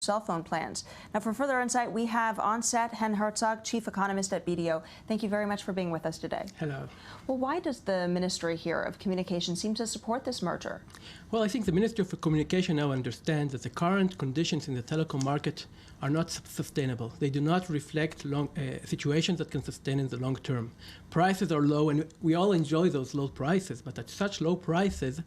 cell phone plans. Now, for further insight, we have on set Chen Herzog, chief economist at BDO. Thank you very much for being with us today. Hello. Well, why does the Ministry here of Communication seem to support this merger? Well, I think the Ministry of Communication now understands that the current conditions in the telecom market are not sustainable. They do not reflect situations that can sustain in the long term. Prices are low, and we all enjoy those low prices, but at such low prices,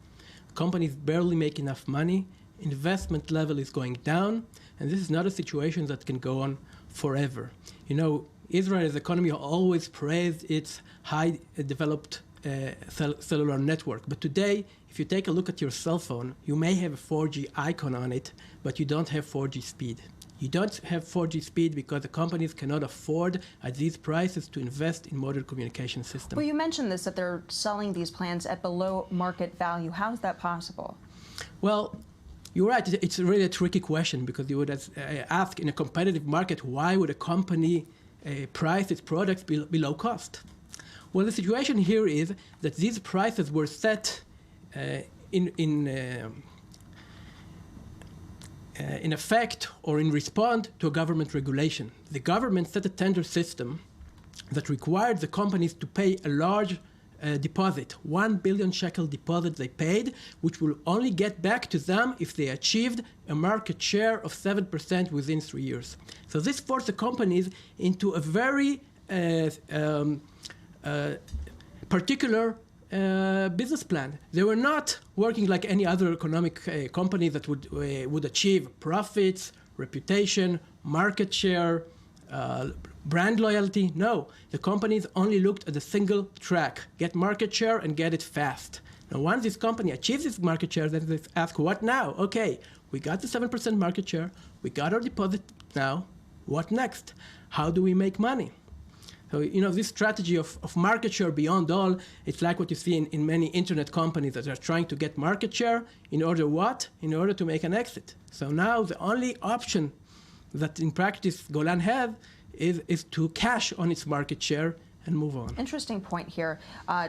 companies barely make enough money, investment level is going down, and this is not a situation that can go on forever. You know, Israel's economy always praised its high developed cellular network, but today, if you take a look at your cell phone, you may have a 4G icon on it, but you don't have 4G speed. You don't have 4G speed because the companies cannot afford at these prices to invest in modern communication systems. Well, you mentioned this, that they're selling these plans at below market value. How is that possible? Well, you're right. It's really a tricky question because you would ask in a competitive market, why would a company price its products below cost? Well, the situation here is that these prices were set in effect or in response to a government regulation. The government set a tender system that required the companies to pay a large deposit, 1 billion shekel deposit they paid, which will only get back to them if they achieved a market share of 7% within 3 years. So this forced the companies into a very particular business plan. They were not working like any other economic company that would achieve profits, reputation, market share, brand loyalty. No, the companies only looked at a single track, get market share and get it fast. Now, once this company achieves this market share, then they ask, what now? Okay, we got the 7% market share, we got our deposit now, what next? How do we make money? So, you know, this strategy of market share beyond all, it's like what you see in many internet companies that are trying to get market share in order what? In order to make an exit. So now the only option that in practice Golan has is to cash on its market share and move on. Interesting point here.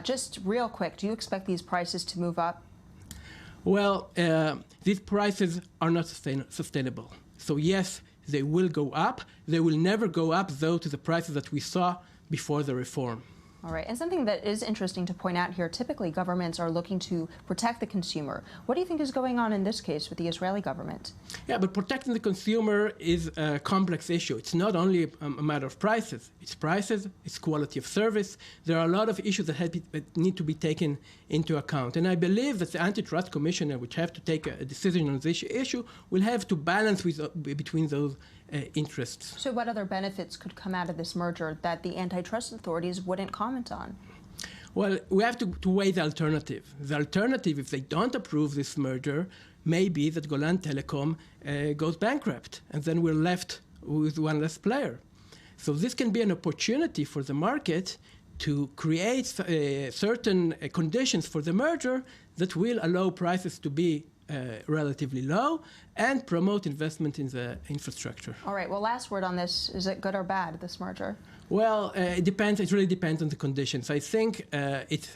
Just real quick, do you expect these prices to move up? Well, these prices are not sustainable. So yes, they will go up. They will never go up, though, to the prices that we saw before the reform. All right. And something that is interesting to point out here, typically governments are looking to protect the consumer. What do you think is going on in this case with the Israeli government? Yeah, but protecting the consumer is a complex issue. It's not only a matter of prices. It's prices, it's quality of service. There are a lot of issues that need to be taken into account. And I believe that the Antitrust Commissioner, which have to take a decision on this issue, will have to balance between those interests. So what other benefits could come out of this merger that the antitrust authorities wouldn't comment on? Well, we have to weigh the alternative. The alternative, if they don't approve this merger, may be that Golan Telecom goes bankrupt, and then we're left with one less player. So this can be an opportunity for the market to create certain conditions for the merger that will allow prices to be relatively low and promote investment in the infrastructure. All right. Well, last word on this. Is it good or bad, this merger? Well, it depends. It really depends on the conditions. I think it's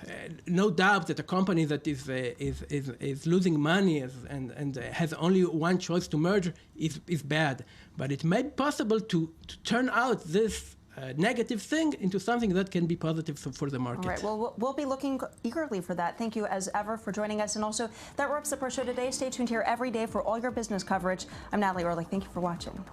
no doubt that a company that is losing money and has only one choice to merge is bad. But it may be possible to turn out this negative thing into something that can be positive for the market. All right. Well, we'll be looking eagerly for that. Thank you, as ever, for joining us. And also, that wraps up our show today. Stay tuned here every day for all your business coverage. I'm Natalie Ehrlich. Thank you for watching.